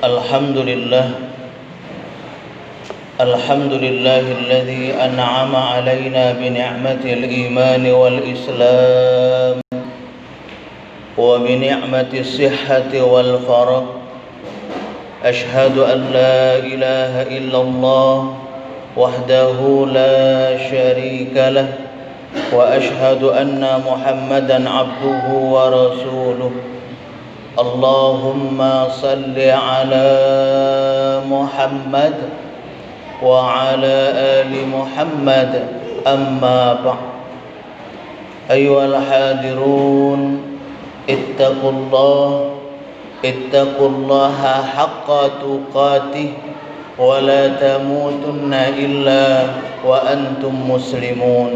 الحمد لله الذي أنعم علينا بنعمة الإيمان والإسلام وبنعمة الصحة والفرج. أشهد أن لا إله إلا الله وحده لا شريك له وأشهد أن محمدا عبده ورسوله. اللهم صل على محمد وعلى آل محمد. أما بعد، أيها الحاضرون، اتقوا الله حق تقاته ولا تموتن إلا وأنتم مسلمون.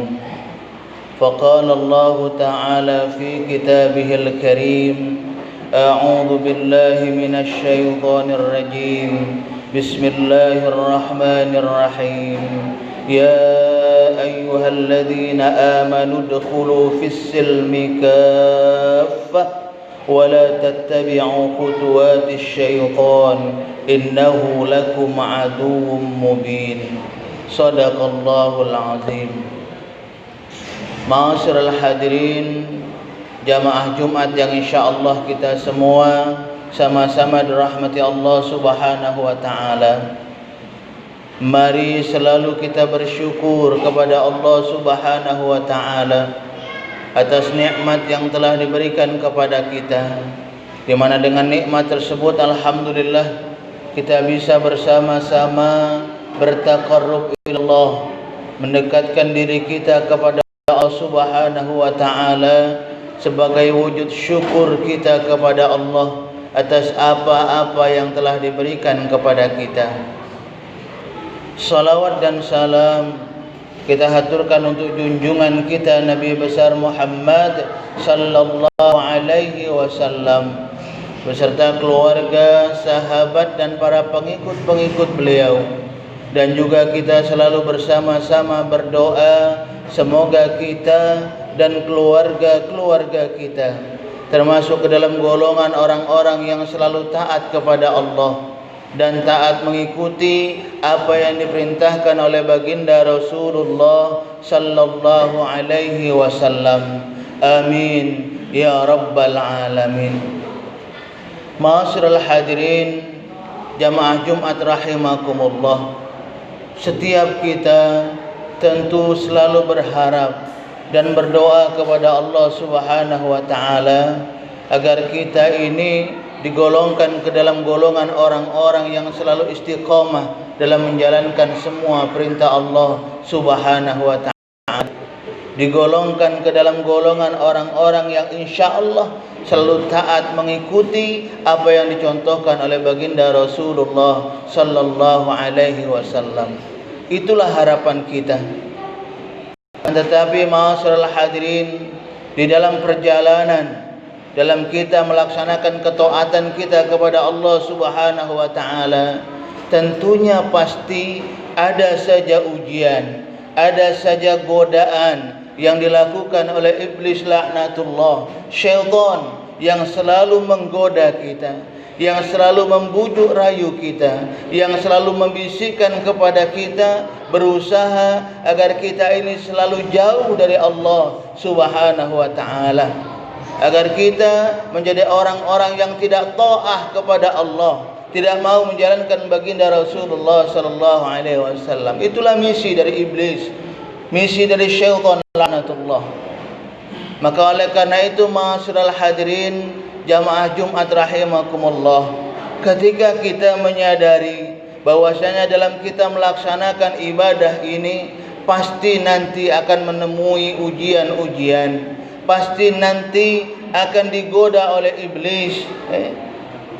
فقال الله تعالى في كتابه الكريم: أعوذ بالله من الشيطان الرجيم. بسم الله الرحمن الرحيم. يا أيها الذين آمنوا ادخلوا في السلم كافة ولا تتبعوا خطوات الشيطان إنه لكم عدو مبين. صدق الله العظيم. Ma'asyiral hadirin, jamaah Jumat yang insyaallah kita semua sama-sama dirahmati Allah Subhanahu wa taala. Mari selalu kita bersyukur kepada Allah Subhanahu wa taala atas nikmat yang telah diberikan kepada kita, di mana dengan nikmat tersebut alhamdulillah kita bisa bersama-sama bertaqarrub ilallah, mendekatkan diri kita kepada Allah Subhanahu wa taala sebagai wujud syukur kita kepada Allah atas apa-apa yang telah diberikan kepada kita. Salawat dan salam kita haturkan untuk junjungan kita Nabi besar Muhammad sallallahu alaihi wasallam beserta keluarga, sahabat dan para pengikut-pengikut beliau. Dan juga kita selalu bersama-sama berdoa semoga kita dan keluarga-keluarga kita termasuk ke dalam golongan orang-orang yang selalu taat kepada Allah dan taat mengikuti apa yang diperintahkan oleh baginda Rasulullah sallallahu alaihi wasallam. Amin ya rabbal alamin. Ma'asyiral hadirin, jamaah Jumat rahimakumullah, setiap kita tentu selalu berharap dan berdoa kepada Allah Subhanahu wa taala agar kita ini digolongkan ke dalam golongan orang-orang yang selalu istiqamah dalam menjalankan semua perintah Allah Subhanahu wa taala, digolongkan ke dalam golongan orang-orang yang insyaallah selalu taat mengikuti apa yang dicontohkan oleh baginda Rasulullah sallallahu alaihi wasallam. Itulah harapan kita. Tetapi ma'asyiral hadirin, di dalam perjalanan dalam kita melaksanakan ketaatan kita kepada Allah Subhanahu wa taala, tentunya pasti ada saja ujian, ada saja godaan yang dilakukan oleh iblis laknatullah, syaitan yang selalu menggoda kita, yang selalu membujuk rayu kita, yang selalu membisikkan kepada kita, berusaha agar kita ini selalu jauh dari Allah Subhanahu wa taala, agar kita menjadi orang-orang yang tidak taat kepada Allah, tidak mau menjalankan baginda Rasulullah sallallahu alaihi wasallam. Itulah misi dari iblis, misi dari syaitan laknatullah. Maka oleh karena itu ma'asyiral hadirin, jamaah Jumat rahimakumullah, ketika kita menyadari bahwasanya dalam kita melaksanakan ibadah ini pasti nanti akan menemui ujian-ujian, pasti nanti akan digoda oleh iblis,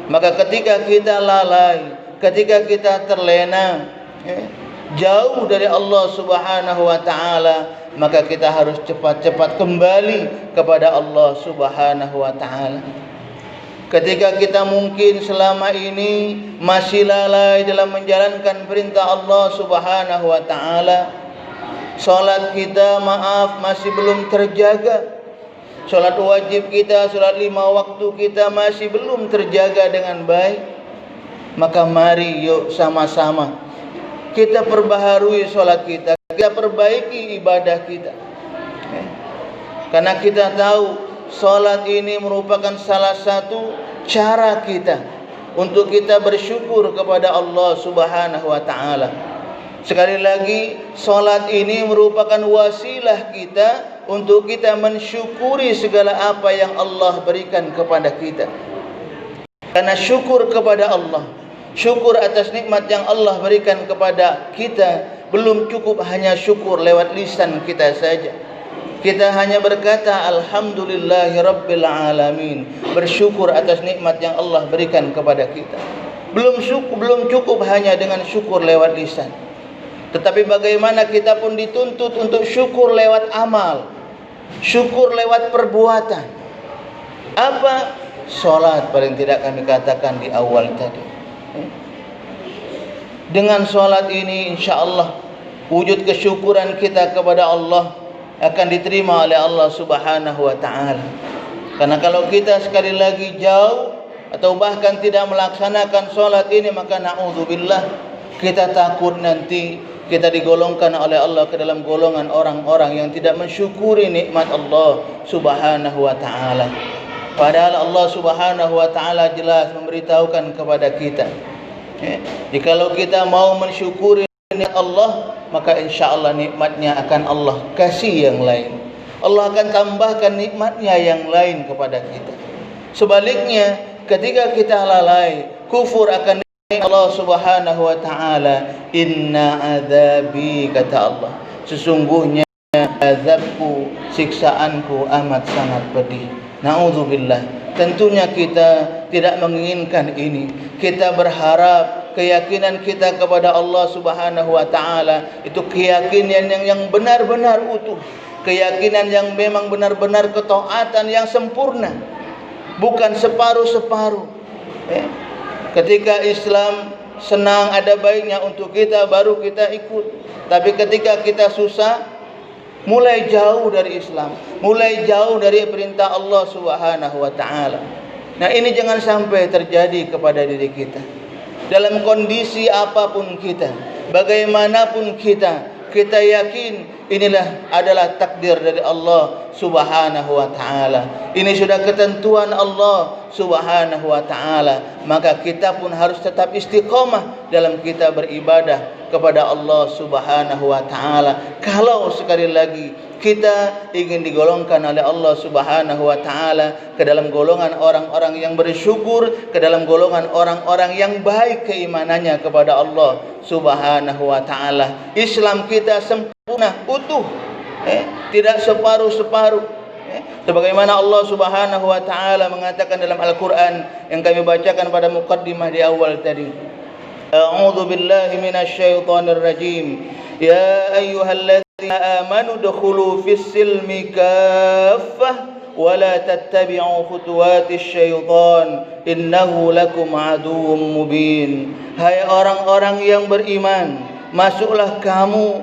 maka ketika kita lalai, ketika kita terlena, jauh dari Allah Subhanahu wa taala, maka kita harus cepat-cepat kembali kepada Allah Subhanahu wa taala. Ketika kita mungkin selama ini masih lalai dalam menjalankan perintah Allah Subhanahu wa taala, salat kita masih belum terjaga, Sholat wajib kita, sholat 5 waktu kita masih belum terjaga dengan baik, Maka mari yuk sama-sama kita perbaharui sholat kita, kita perbaiki ibadah kita. Karena kita tahu sholat ini merupakan salah satu cara kita untuk kita bersyukur kepada Allah Subhanahu wa ta'ala. Sekali lagi, sholat ini merupakan wasilah kita untuk kita mensyukuri segala apa yang Allah berikan kepada kita. Karena syukur kepada Allah, syukur atas nikmat yang Allah berikan kepada kita, belum cukup hanya syukur lewat lisan kita saja. Kita hanya berkata alhamdulillahi rabbil alamin, bersyukur atas nikmat yang Allah berikan kepada kita. Belum cukup hanya dengan syukur lewat lisan, tetapi bagaimana kita pun dituntut untuk syukur lewat amal, syukur lewat perbuatan. Apa? Salat paling tidak kami katakan di awal tadi. Dengan salat ini insya-Allah wujud kesyukuran kita kepada Allah akan diterima oleh Allah Subhanahu wa ta'ala. Karena kalau kita sekali lagi jauh atau bahkan tidak melaksanakan salat ini, maka na'udzubillah, kita takut nanti kita digolongkan oleh Allah ke dalam golongan orang-orang yang tidak mensyukuri nikmat Allah Subhanahu wa ta'ala. Padahal Allah Subhanahu wa ta'ala jelas memberitahukan kepada kita, jikalau kita mau mensyukuri nikmat Allah, maka insya-Allah nikmatnya akan Allah kasih yang lain. Allah akan tambahkan nikmatnya yang lain kepada kita. Sebaliknya, ketika kita lalai kufur akan nikmat Allah Subhanahu wa ta'ala, inna adzabi, kata Allah, sesungguhnya azabku, siksaanku amat sangat pedih. Na'udzubillah. Tentunya kita tidak menginginkan ini. Kita berharap keyakinan kita kepada Allah Subhanahu wa ta'ala itu keyakinan yang benar-benar utuh, keyakinan yang memang benar-benar ketaatan yang sempurna, bukan separuh-separuh. Ketika Islam senang, ada baiknya untuk kita, baru kita ikut. Tapi ketika kita susah, mulai jauh dari Islam, mulai jauh dari perintah Allah Subhanahu wa ta'ala. Nah, ini jangan sampai terjadi kepada diri kita. Dalam kondisi apapun kita, bagaimanapun kita yakin inilah adalah takdir dari Allah Subhanahu wa ta'ala. Ini sudah ketentuan Allah Subhanahu wa ta'ala. Maka kita pun harus tetap istiqomah dalam kita beribadah kepada Allah Subhanahu wa ta'ala. Kalau sekali lagi kita ingin digolongkan oleh Allah Subhanahu wa ta'ala ke dalam golongan orang-orang yang bersyukur, ke dalam golongan orang-orang yang baik keimanannya kepada Allah Subhanahu wa ta'ala. Islam kita sempurna, utuh, tidak separuh-separuh. Sebagaimana Allah Subhanahu wa ta'ala mengatakan dalam Al-Quran yang kami bacakan pada muqaddimah di awal tadi. A'udzu billahi minasyaitonir rajim. Ya ayyuhalladzina amanu dukhulu fis-silmi kaffah wa la tattabi'u khutuwatis syaitan innahu lakum aduwwum mubin. Hai orang-orang yang beriman, masuklah kamu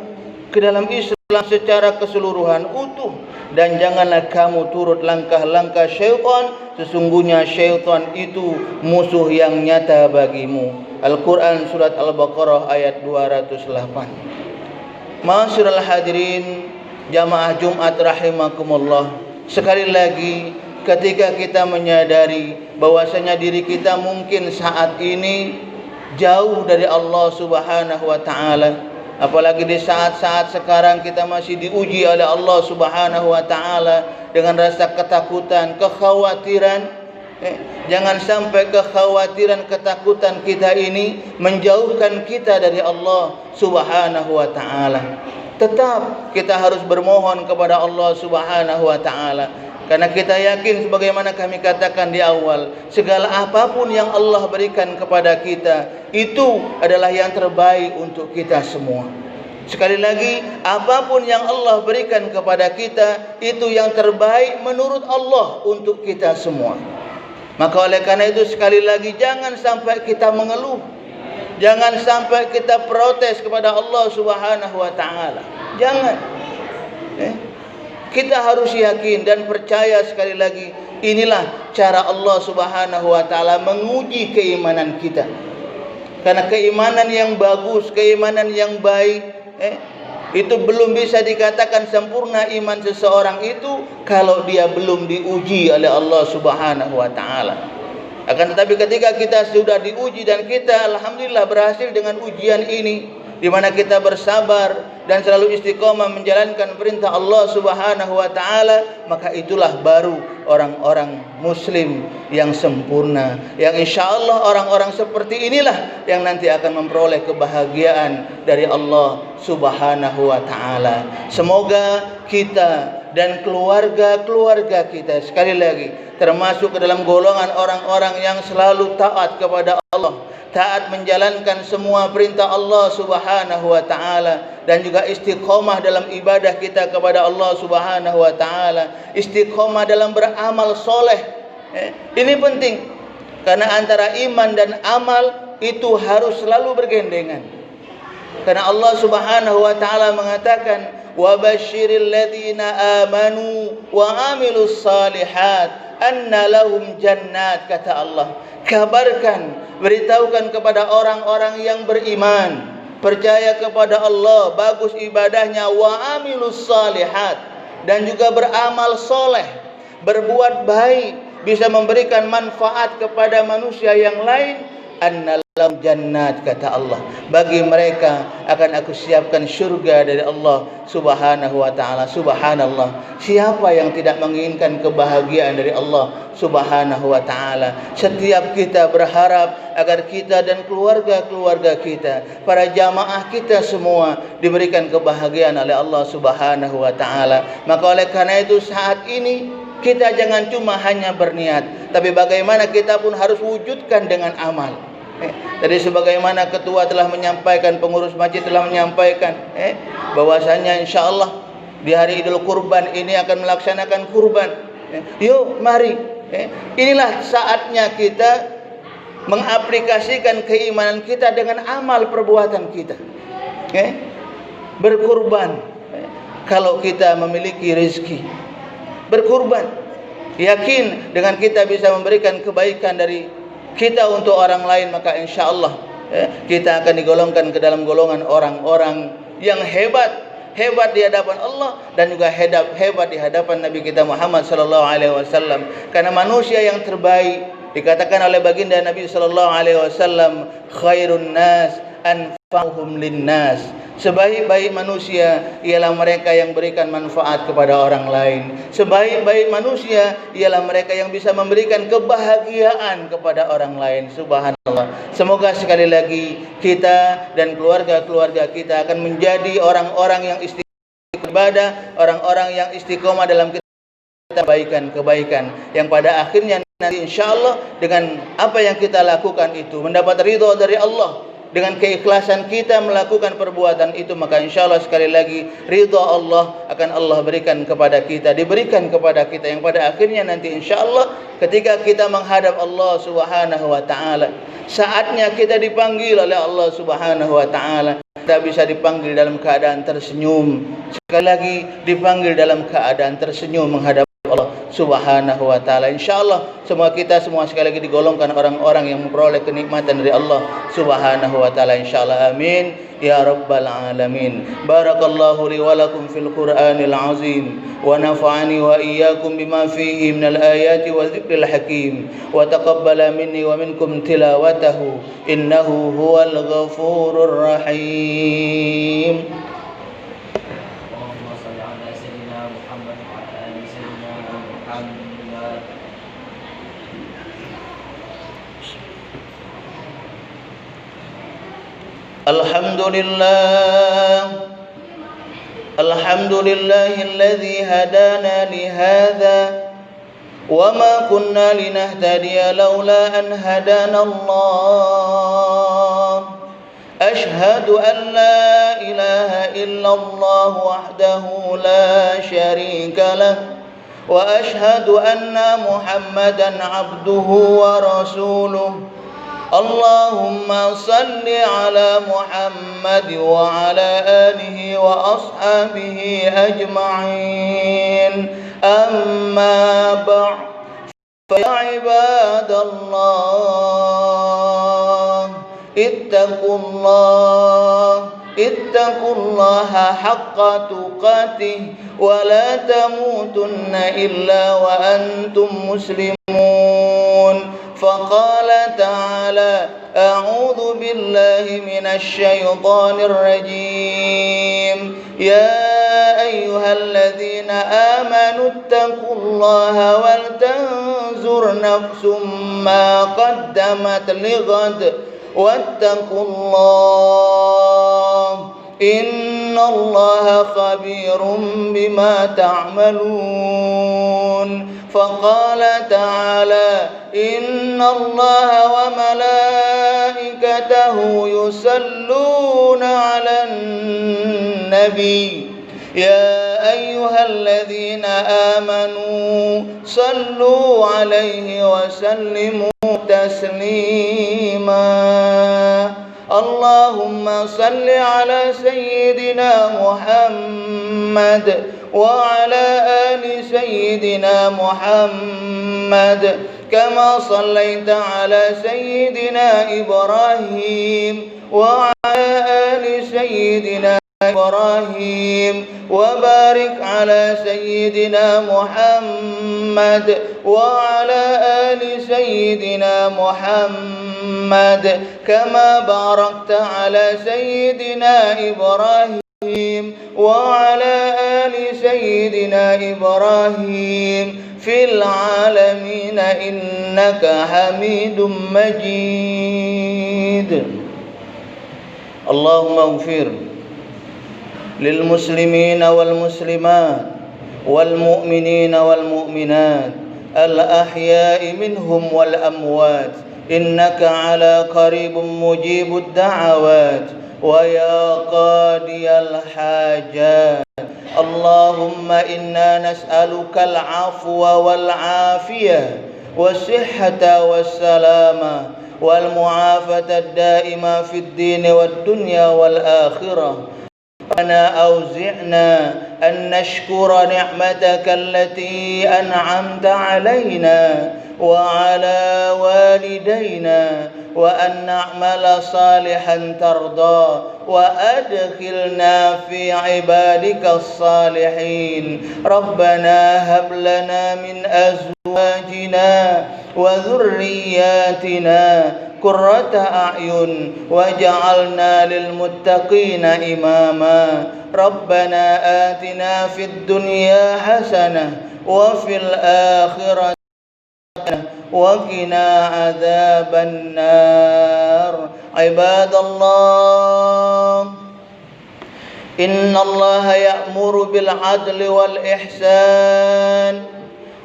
ke dalam Islam secara keseluruhan utuh, dan janganlah kamu turut langkah-langkah syaitan, sesungguhnya syaitan itu musuh yang nyata bagimu. Al-Quran surat Al-Baqarah ayat 208. Ma'asyiral hadirin jamaah Jumat rahimakumullah, sekali lagi ketika kita menyadari bahwasanya diri kita mungkin saat ini jauh dari Allah Subhanahu wa ta'ala, apalagi di saat-saat sekarang kita masih diuji oleh Allah Subhanahu wa ta'ala dengan rasa ketakutan, kekhawatiran. Jangan sampai kekhawatiran, ketakutan kita ini menjauhkan kita dari Allah Subhanahu wa ta'ala. Tetap kita harus bermohon kepada Allah Subhanahu wa ta'ala, karena kita yakin sebagaimana kami katakan di awal, segala apapun yang Allah berikan kepada kita itu adalah yang terbaik untuk kita semua. Sekali lagi, apapun yang Allah berikan kepada kita itu yang terbaik menurut Allah untuk kita semua. Maka oleh karena itu sekali lagi jangan sampai kita mengeluh, jangan sampai kita protes kepada Allah Subhanahu wa ta'ala. Jangan. Kita harus yakin dan percaya sekali lagi, inilah cara Allah Subhanahu wa ta'ala menguji keimanan kita. Karena keimanan yang bagus, keimanan yang baik, itu belum bisa dikatakan sempurna iman seseorang itu kalau dia belum diuji oleh Allah Subhanahu wa taala. Akan tetapi ketika kita sudah diuji dan kita alhamdulillah berhasil dengan ujian ini, di mana kita bersabar dan selalu istiqomah menjalankan perintah Allah Subhanahu wa taala, maka itulah baru orang-orang muslim yang sempurna, yang insyaallah orang-orang seperti inilah yang nanti akan memperoleh kebahagiaan dari Allah Subhanahu wa taala. Semoga kita dan keluarga-keluarga kita sekali lagi termasuk ke dalam golongan orang-orang yang selalu taat kepada Allah, taat menjalankan semua perintah Allah Subhanahu wa taala, dan juga istiqomah dalam ibadah kita kepada Allah Subhanahu wa taala, istiqomah dalam beramal soleh. Ini penting, karena antara iman dan amal itu harus selalu bergandengan. Karena Allah Subhanahu wa taala mengatakan, wa basyiril ladzina amanu wa amilus salihat anna lahum jannat, kata Allah, kabarkan, beritahukan kepada orang-orang yang beriman, percaya kepada Allah, bagus ibadahnya, wa amilus salihat, dan juga beramal soleh, berbuat baik, bisa memberikan manfaat kepada manusia yang lain, anna lahum jannat, kata Allah, bagi mereka akan aku siapkan syurga dari Allah Subhanahu wa taala. Subhanallah, siapa yang tidak menginginkan kebahagiaan dari Allah Subhanahu wa taala? Setiap kita berharap agar kita dan keluarga-keluarga kita, para jamaah kita semua diberikan kebahagiaan oleh Allah Subhanahu wa taala. Maka oleh karena itu saat ini kita jangan cuma hanya berniat, tapi bagaimana kita pun harus wujudkan dengan amal. Jadi sebagaimana ketua telah menyampaikan, pengurus masjid telah menyampaikan, bahwasanya insyaallah di hari Idul Kurban ini akan melaksanakan kurban. Yuk mari, inilah saatnya kita mengaplikasikan keimanan kita dengan amal perbuatan kita. Berkurban, kalau kita memiliki rezeki, berkurban, yakin dengan kita bisa memberikan kebaikan dari kita untuk orang lain, maka insyaallah kita akan digolongkan ke dalam golongan orang-orang yang hebat di hadapan Allah, dan juga hebat di hadapan Nabi kita Muhammad sallallahu alaihi wasallam. Karena manusia yang terbaik dikatakan oleh baginda Nabi sallallahu alaihi wasallam, khairun nas anfa'uhum linnas. Sebaik-baik manusia ialah mereka yang berikan manfaat kepada orang lain. Sebaik-baik manusia ialah mereka yang bisa memberikan kebahagiaan kepada orang lain. Subhanallah. Semoga sekali lagi kita dan keluarga-keluarga kita akan menjadi orang-orang yang istiqomah, orang-orang yang istiqomah dalam kebaikan yang pada akhirnya nanti insyaallah dengan apa yang kita lakukan itu mendapat ridha dari Allah. Dengan keikhlasan kita melakukan perbuatan itu, maka insyaallah sekali lagi ridha Allah akan Allah berikan kepada kita, diberikan kepada kita, yang pada akhirnya nanti insyaallah ketika kita menghadap Allah Subhanahu wa taala, saatnya kita dipanggil oleh Allah Subhanahu wa taala, kita bisa dipanggil dalam keadaan tersenyum. Sekali lagi dipanggil dalam keadaan tersenyum menghadap Allah Subhanahu wa taala. Insyaallah semua kita semua sekali lagi digolongkan orang-orang yang memperoleh kenikmatan dari Allah Subhanahu wa taala, insyaallah. Amin ya rabbal alamin. Barakallahu li wa lakum fil Qur'anil azim wa nafa'ani wa iyyakum bima fihi minal ayati wa dzikril hakim wa taqabbala minni wa minkum tilawatahu innahu huwal ghafurur rahim. Alhamdulillahilladzi hadana li hadza wa ma kunna linahtadiya laula an hadana Allah. Ashhadu an la ilaha illallah wahdahu la syarika lah wa ashhadu anna Muhammadan abduhu wa rasuluh. Allahumma salli ala Muhammad wa ala alihi wa ashabihi ajma'in. Amma ba'd, fa ya ibadallah, ittaqullaha haqqa tuqatih wa la tamutunna illa wa antum muslimun. Faqala ta'ala a'udzu billahi minasy syaithanir rajim. Ya ayyuhalladzina amanu ittaqullaha wal tanzur nafsum ma qaddamat lighad wattaqullah innallaha khabirum bima ta'malun. Faqala ta'ala innallaha wa malaikatahu yusalluna 'alan nabi ya ayyuhalladzina amanu sallu 'alaihi wa sallimu taslima. Allahumma salli ala sayyidina Muhammad wa ala ali sayyidina Muhammad kama sallaita ala sayyidina Ibrahim wa ala ali sayyidina Ibrahim wa barik ala sayyidina Muhammad wa ala ali sayyidina Muhammad kama barakta ala sayyidina Ibrahim wa ala ali sayyidina Ibrahim fil alamin innaka Hamidum Majid. Allahumma ighfir lil muslimina wal muslimat wal mu'minina wal mu'minat al ahya'i minhum wal amwat innaka ala qaribun mujibud da'awat wa ya qadiyal hajat. Allahumma inna nas'aluka al-'afwa wal 'afiyah was-sihhata was-salama wal mu'afata ad-da'ima fid din wad dunya wal akhirah. Ana auzi'na an nashkura ni'mataka allati an'amta 'alaina wa 'ala walidayna wa an na'mala salihan tarda wa adkhilna fi 'ibadika as-salihin. Rabbana hab lana min azwajina wa dhurriyyatina qurrata a'yun waj'alna lil muttaqina imama. Rabbana atina fid dunya hasanah wa fil akhirati wa qina adzaban nar. Ibadallah, innallaha ya'muru bil 'adli wal ihsan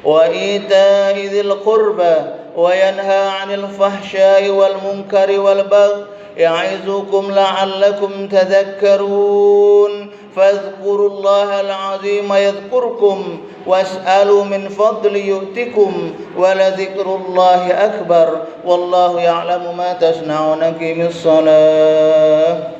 wa ita'i dzil qurba wa yanha 'anil fahsya'i wal munkari wal baghi ya'izukum la'allakum tadhakkarun. Fadhkurullaha al-'azima yadhkurkum was'alu min fadli yu'tikum wa la dzikrullahi akbar wallahu ya'lamu ma tasna'una. Qimis shalah.